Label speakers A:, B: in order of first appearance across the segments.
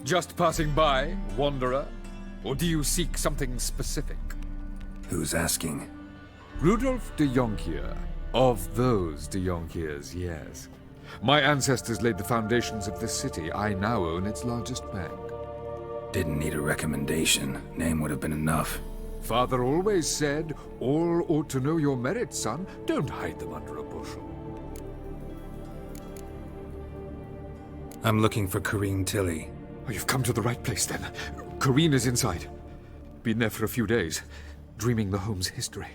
A: Just passing by, wanderer? Or do you seek something specific?
B: Who's asking?
A: Rudolf de Jonkier. Of those de Jonkiers, yes. My ancestors laid the foundations of this city. I now own its largest bank.
B: Didn't need a recommendation. Name would have been enough.
A: Father always said, all ought to know your merits, son. Don't hide them under a bushel.
B: I'm looking for Corrine Tilly.
A: Oh, you've come to the right place, then. Corrine is inside. Been there for a few days, dreaming the home's history.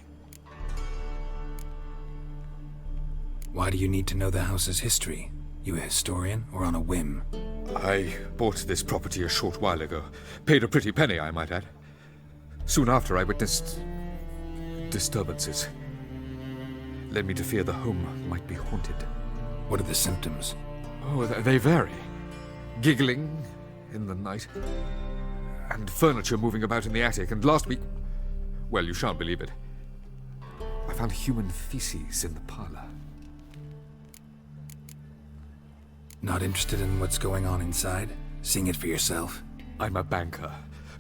B: Why do you need to know the house's history? You a historian, or on a whim?
A: I bought this property a short while ago. Paid a pretty penny, I might add. Soon after, I witnessed disturbances. Led me to fear the home might be haunted.
B: What are the symptoms?
A: Oh, they vary. Giggling in the night, and furniture moving about in the attic, and last week... well, you shan't believe it. I found human feces in the parlor.
B: Not interested in what's going on inside? Seeing it for yourself?
A: I'm a banker.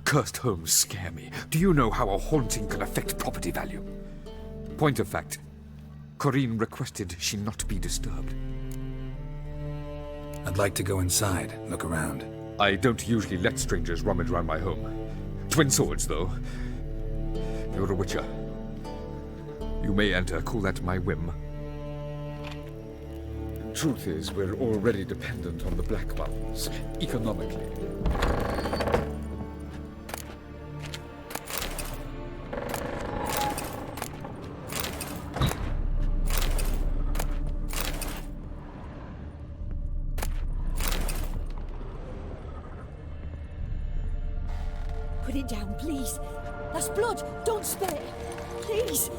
A: Cursed homes scare me. Do you know how a haunting can affect property value? Point of fact, Corrine requested she not be disturbed.
B: I'd like to go inside, look around.
A: I don't usually let strangers rummage around my home. Twin swords, though. You're a witcher. You may enter, call that my whim. Truth is, we're already dependent on the Black Ones, economically.
C: Put it down, please. That's blood. Don't spill it. Please.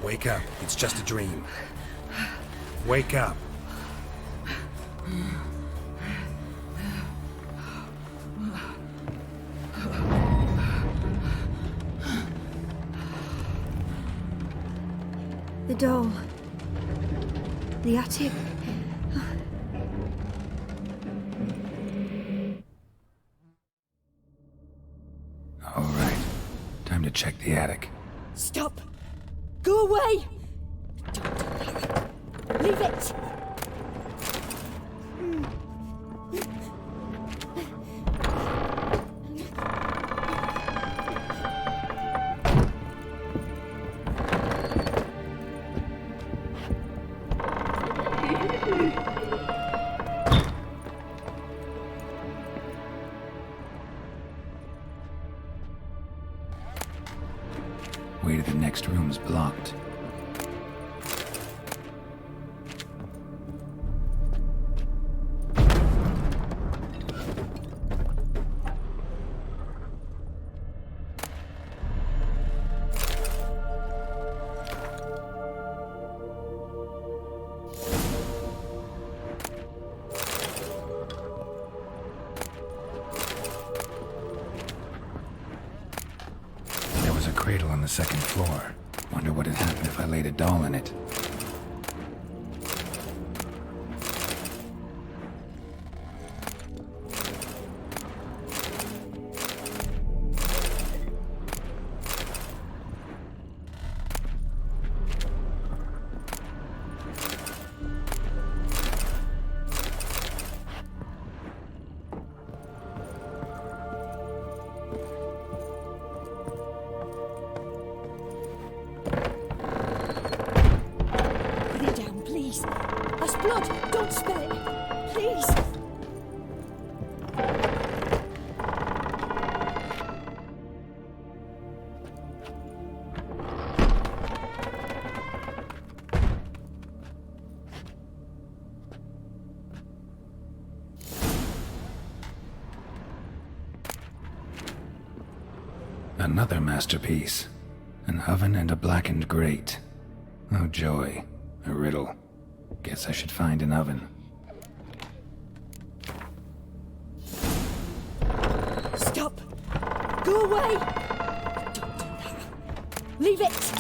B: Wake up. It's just a dream. Wake up.
C: The doll. The attic.
B: All right. Time to check the attic.
C: Stop! Go away! Don't do that. Leave it!
B: Way to the next room's blocked. Cradle on the second floor. Wonder what would happen if I laid a doll in it.
C: Blood! Don't spill it! Please!
B: Another masterpiece. An oven and a blackened grate. Oh joy. A riddle. Guess I should find an oven.
C: Stop! Go away! Don't do that. Leave it!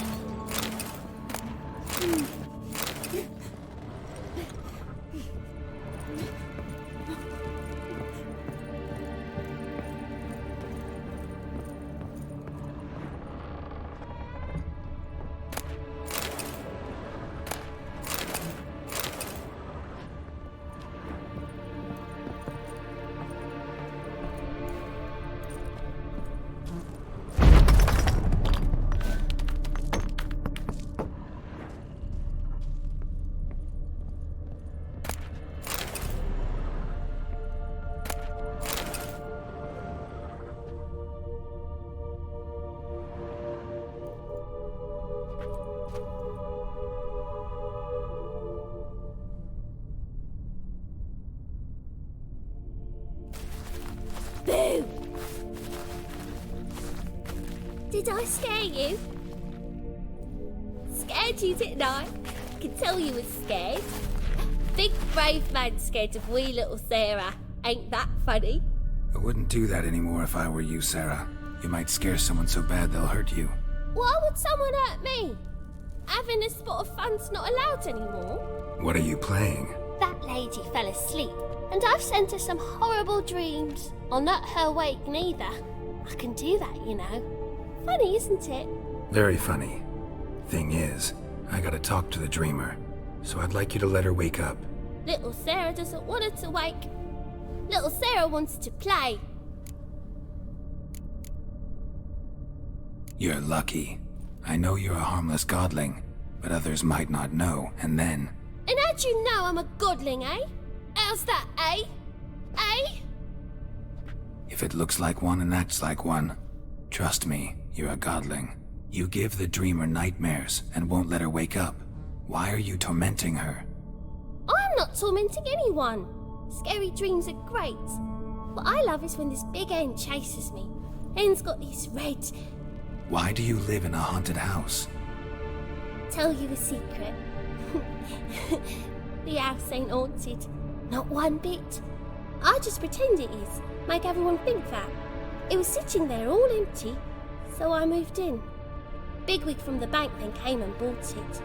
D: Boo! Did I scare you? Scared you, didn't I? I can tell you was scared. Big brave man scared of wee little Sarah. Ain't that funny?
B: I wouldn't do that anymore if I were you, Sarah. You might scare someone so bad they'll hurt you.
D: Why would someone hurt me? Having a spot of fun's not allowed anymore.
B: What are you playing?
D: That lady fell asleep, and I've sent her some horrible dreams. I'll not her wake neither. I can do that, you know. Funny, isn't it?
B: Very funny. Thing is, I gotta talk to the dreamer, so I'd like you to let her wake up.
D: Little Sarah doesn't want her to wake. Little Sarah wants to play.
B: You're lucky. I know you're a harmless godling, but others might not know, and then...
D: And how'd you know I'm a godling, eh? How's that, eh? Eh?
B: If it looks like one and acts like one, trust me, you're a godling. You give the dreamer nightmares and won't let her wake up. Why are you tormenting her?
D: I'm not tormenting anyone. Scary dreams are great. What I love is when this big hen chases me. Hen's got these red...
B: Why do you live in a haunted house?
D: Tell you a secret. The house ain't haunted. Not one bit. I just pretend it is. Make everyone think that. It was sitting there all empty, so I moved in. Bigwig from the bank then came and bought it.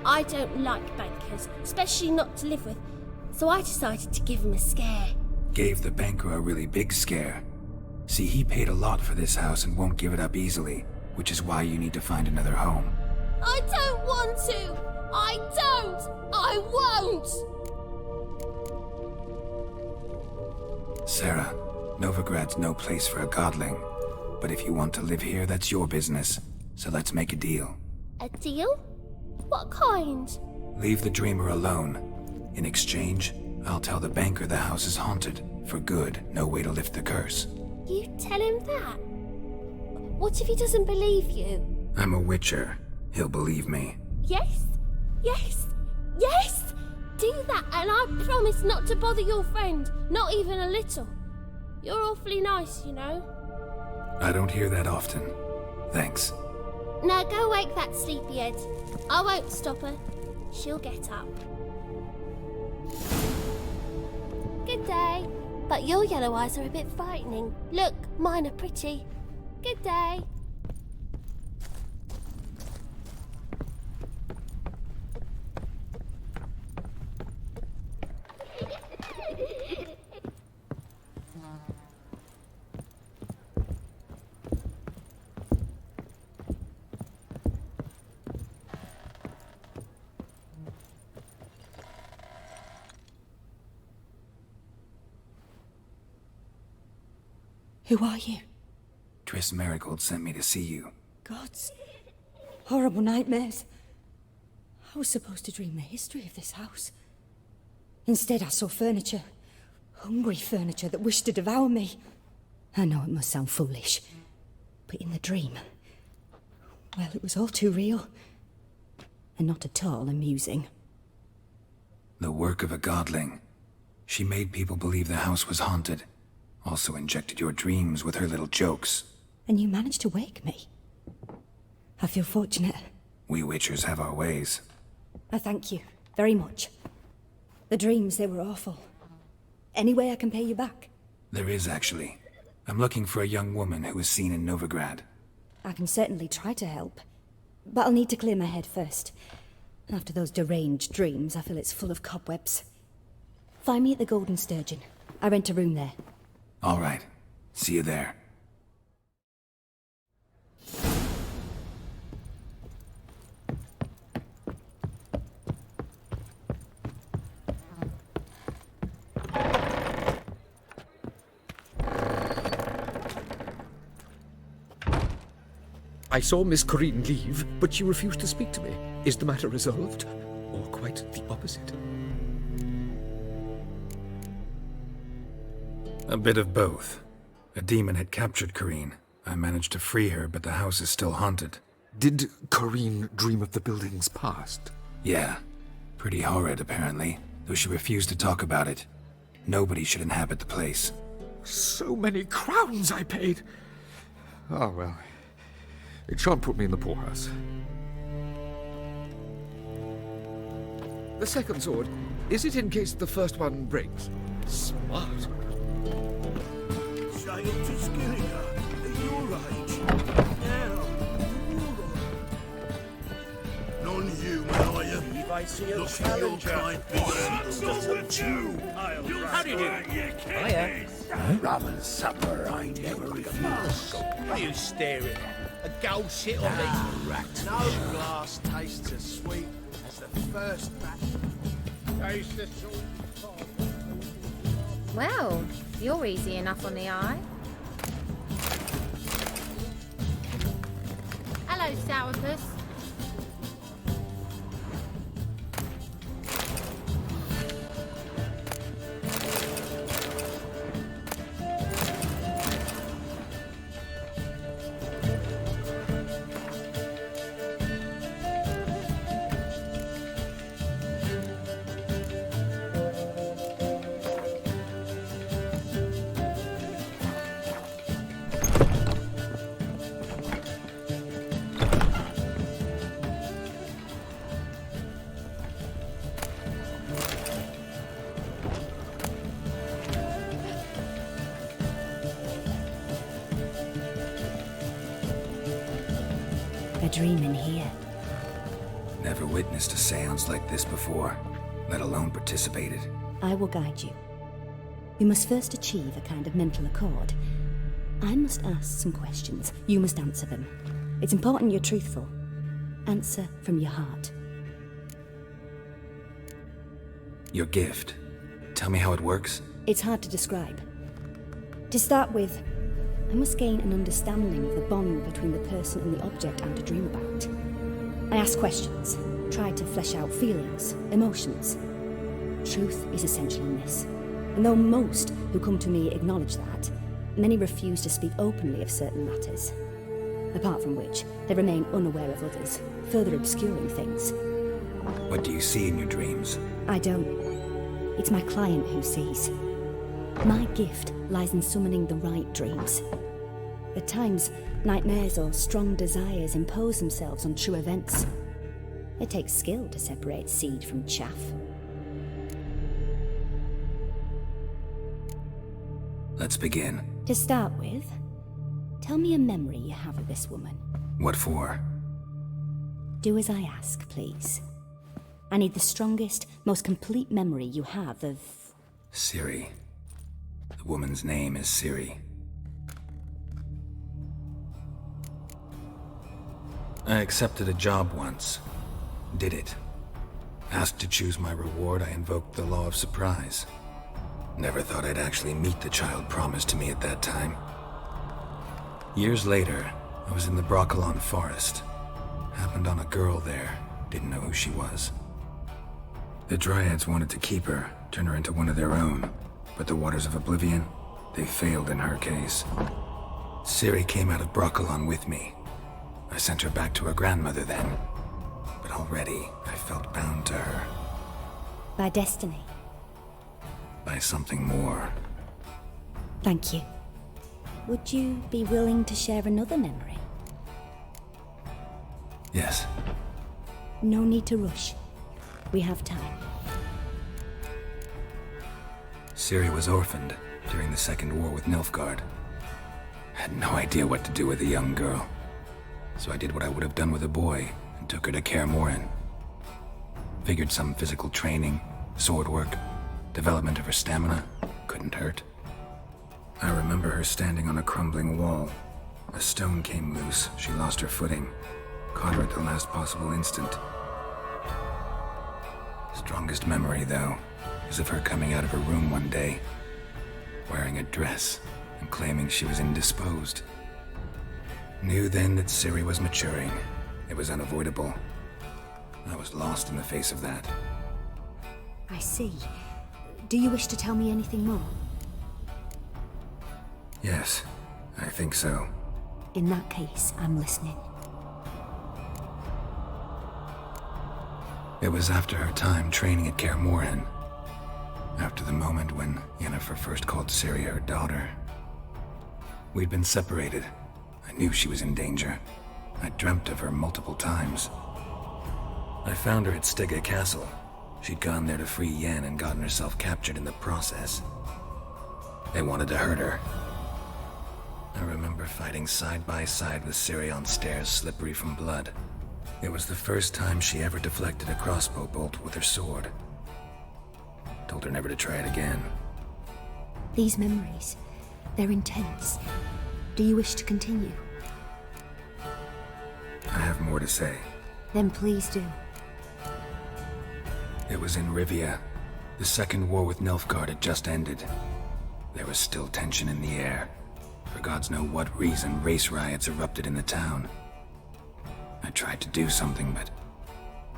D: I don't like bankers, especially not to live with, so I decided to give him a scare.
B: Gave the banker a really big scare. See, he paid a lot for this house and won't give it up easily, which is why you need to find another home.
D: I don't want to! I don't! I won't!
B: Sarah, Novigrad's no place for a godling. But if you want to live here, that's your business. So let's make a deal.
D: A deal? What kind?
B: Leave the dreamer alone. In exchange, I'll tell the banker the house is haunted. For good, no way to lift the curse.
D: You tell him that? What if he doesn't believe you?
B: I'm a witcher. He'll believe me.
D: Yes? Yes? Yes! Do that and I promise not to bother your friend. Not even a little. You're awfully nice, you know.
B: I don't hear that often. Thanks.
D: Now go wake that sleepyhead. I won't stop her. She'll get up. Good day. But your yellow eyes are a bit frightening. Look, mine are pretty. Good day.
C: Who are you?
B: Triss Marigold sent me to see you.
C: Gods. Horrible nightmares. I was supposed to dream the history of this house. Instead, I saw furniture. Hungry furniture that wished to devour me. I know it must sound foolish, but in the dream, well, it was all too real. And not at all amusing.
B: The work of a godling. She made people believe the house was haunted. Also injected your dreams with her little jokes.
C: And you managed to wake me. I feel fortunate.
B: We Witchers have our ways.
C: I thank you very much. The dreams, they were awful. Any way I can pay you back?
B: There is, actually. I'm looking for a young woman who was seen in Novigrad.
C: I can certainly try to help. But I'll need to clear my head first. After those deranged dreams, I feel it's full of cobwebs. Find me at the Golden Sturgeon. I rent a room there.
B: All right. See you there.
E: I saw Miss Corinne leave, but she refused to speak to me. Is the matter resolved? Or quite the opposite?
B: A bit of both. A demon had captured Corinne. I managed to free her, but the house is still haunted.
A: Did Corinne dream of the building's past?
B: Yeah. Pretty horrid, apparently, though she refused to talk about it. Nobody should inhabit the place.
A: So many crowns I paid! Oh, well. It shan't put me in the poorhouse.
E: The second sword, is it in case the first one breaks? Smart.
F: Child to Skillinger, at your age. Now, non-human, are you?
G: If I see a
F: Look at your
G: challenger,
F: kind
G: what's you? How do you do? Hiya.
F: Rum and supper I never refuse.
G: What are you staring at? A gull shit on me?
F: No glass tastes as sweet as the first batch. Taste the salt.
H: Well, you're easy enough on the eye. Hello, Sourpuss.
C: A dream in here.
B: Never witnessed a seance like this before, let alone participated.
C: I will guide you. We must first achieve a kind of mental accord. I must ask some questions. You must answer them. It's important you're truthful. Answer from your heart.
B: Your gift. Tell me how it works.
C: It's hard to describe. To start with, I must gain an understanding of the bond between the person and the object I'm to dream about. I ask questions, try to flesh out feelings, emotions. Truth is essential in this. And though most who come to me acknowledge that, many refuse to speak openly of certain matters. Apart from which, they remain unaware of others, further obscuring things.
B: What do you see in your dreams?
C: I don't. It's my client who sees. My gift lies in summoning the right dreams. At times, nightmares or strong desires impose themselves on true events. It takes skill to separate seed from chaff.
B: Let's begin.
C: To start with, tell me a memory you have of this woman.
B: What for?
C: Do as I ask, please. I need the strongest, most complete memory you have of...
B: Ciri. The woman's name is Ciri. I accepted a job once. Did it. Asked to choose my reward, I invoked the law of surprise. Never thought I'd actually meet the child promised to me at that time. Years later, I was in the Broccolon forest. Happened on a girl there. Didn't know who she was. The Dryads wanted to keep her, turn her into one of their own. But the Waters of Oblivion, they failed in her case. Ciri came out of Broccolon with me. I sent her back to her grandmother then. But already, I felt bound to her.
C: By destiny.
B: By something more.
C: Thank you. Would you be willing to share another memory?
B: Yes.
C: No need to rush. We have time.
B: Ciri was orphaned during the Second War with Nilfgaard. Had no idea what to do with a young girl. So I did what I would have done with a boy and took her to Kaer Morhen. Figured some physical training, sword work, development of her stamina couldn't hurt. I remember her standing on a crumbling wall. A stone came loose, she lost her footing. Caught her at the last possible instant. Strongest memory, though, is of her coming out of her room one day, wearing a dress and claiming she was indisposed. Knew then that Ciri was maturing. It was unavoidable. I was lost in the face of that.
C: I see. Do you wish to tell me anything more?
B: Yes, I think so.
C: In that case, I'm listening.
B: It was after her time training at Kaer Morhen. After the moment when Yennefer first called Ciri her daughter. We'd been separated. I knew she was in danger. I dreamt of her multiple times. I found her at Stygga Castle. She'd gone there to free Yen and gotten herself captured in the process. They wanted to hurt her. I remember fighting side by side with Ciri on stairs slippery from blood. It was the first time she ever deflected a crossbow bolt with her sword. Told her never to try it again.
C: These memories, they're intense. Do you wish to continue?
B: I have more to say.
C: Then please do.
B: It was in Rivia. The Second War with Nilfgaard had just ended. There was still tension in the air. For gods know what reason, race riots erupted in the town. I tried to do something, but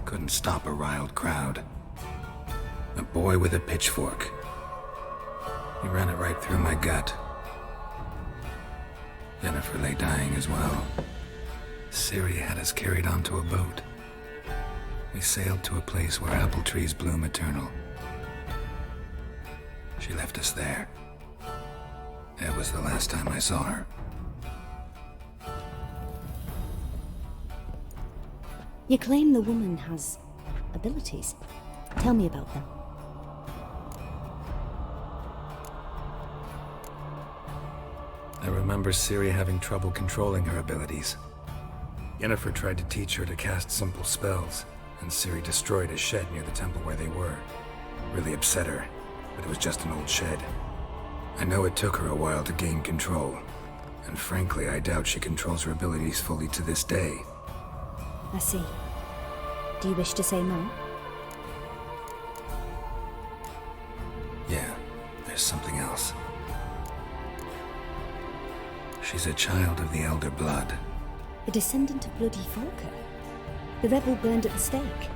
B: couldn't stop a riled crowd. A boy with a pitchfork. He ran it right through my gut. Yennefer lay dying as well. Ciri had us carried onto a boat. We sailed to a place where apple trees bloom eternal. She left us there. That was the last time I saw her.
C: You claim the woman has abilities. Tell me about them.
B: I remember Ciri having trouble controlling her abilities. Yennefer tried to teach her to cast simple spells, and Ciri destroyed a shed near the temple where they were. Really upset her, but it was just an old shed. I know it took her a while to gain control, and frankly, I doubt she controls her abilities fully to this day.
C: I see. Do you wish to say more?
B: Yeah, there's something else. She's a child of the Elder Blood.
C: A descendant of bloody Volker. The rebel burned at the stake.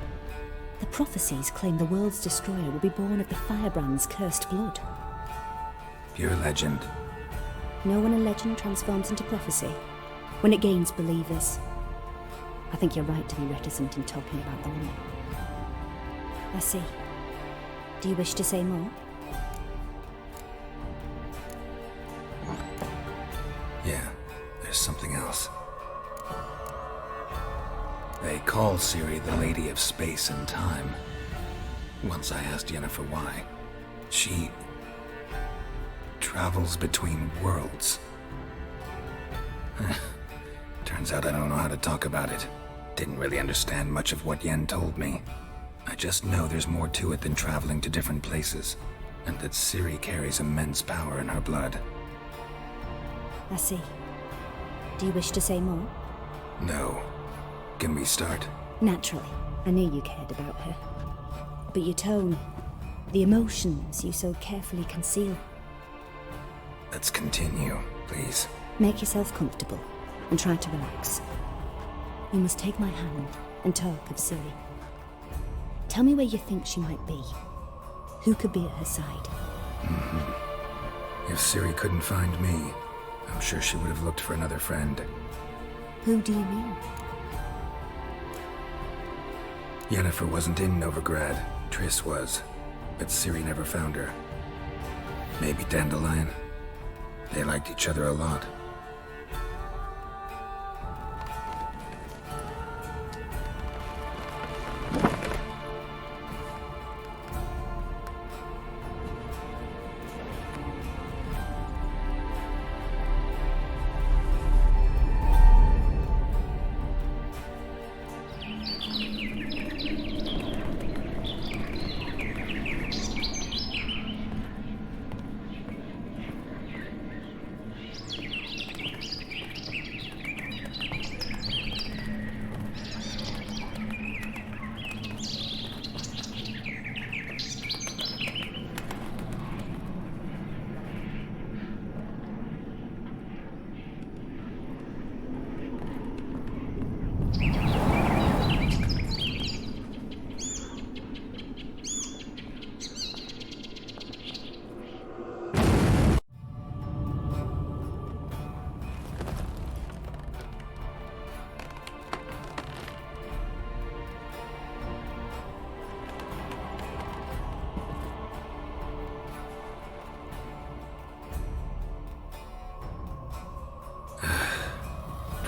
C: The prophecies claim the world's destroyer will be born of the firebrand's cursed blood.
B: Pure legend.
C: Know when a legend transforms into prophecy? When it gains believers. I think you're right to be reticent in talking about the woman. I see. Do you wish to say more?
B: Yeah, there's something else. They call Ciri the Lady of Space and Time. Once I asked Yennefer why. She travels between worlds. Turns out I don't know how to talk about it. Didn't really understand much of what Yen told me. I just know there's more to it than traveling to different places, and that Ciri carries immense power in her blood.
C: I see. Do you wish to say more?
B: No. Can we start?
C: Naturally. I knew you cared about her. But your tone, the emotions you so carefully conceal.
B: Let's continue, please.
C: Make yourself comfortable and try to relax. You must take my hand and talk of Ciri. Tell me where you think she might be. Who could be at her side?
B: If Ciri couldn't find me, I'm sure she would have looked for another friend.
C: Who do you mean?
B: Yennefer wasn't in Novigrad. Triss was. But Ciri never found her. Maybe Dandelion? They liked each other a lot.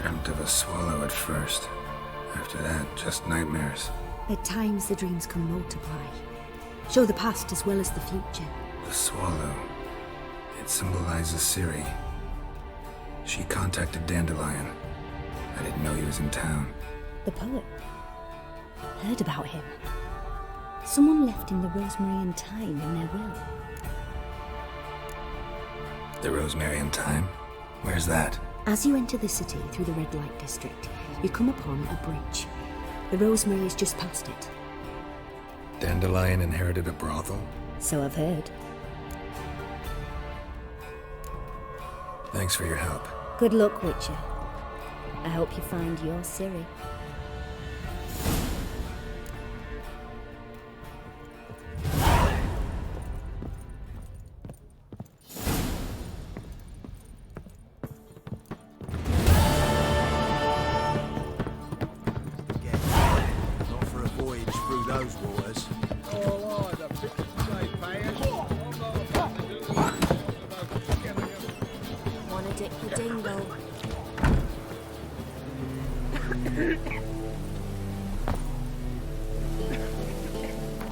B: Dreamt of a swallow at first. After that, just nightmares.
C: At times, the dreams can multiply. Show the past as well as the future.
B: The swallow. It symbolizes Ciri. She contacted Dandelion. I didn't know he was in town.
C: The poet. Heard about him. Someone left him the rosemary and thyme in their will.
B: The Rosemary and Thyme? Where's that?
C: As you enter the city through the red light district, you come upon a bridge. The rosemary is just past it.
B: Dandelion inherited a brothel?
C: So I've heard.
B: Thanks for your help.
C: Good luck, Witcher. I hope you find your Ciri.
F: Not for a voyage through those waters.
D: Wanna dip your dingle?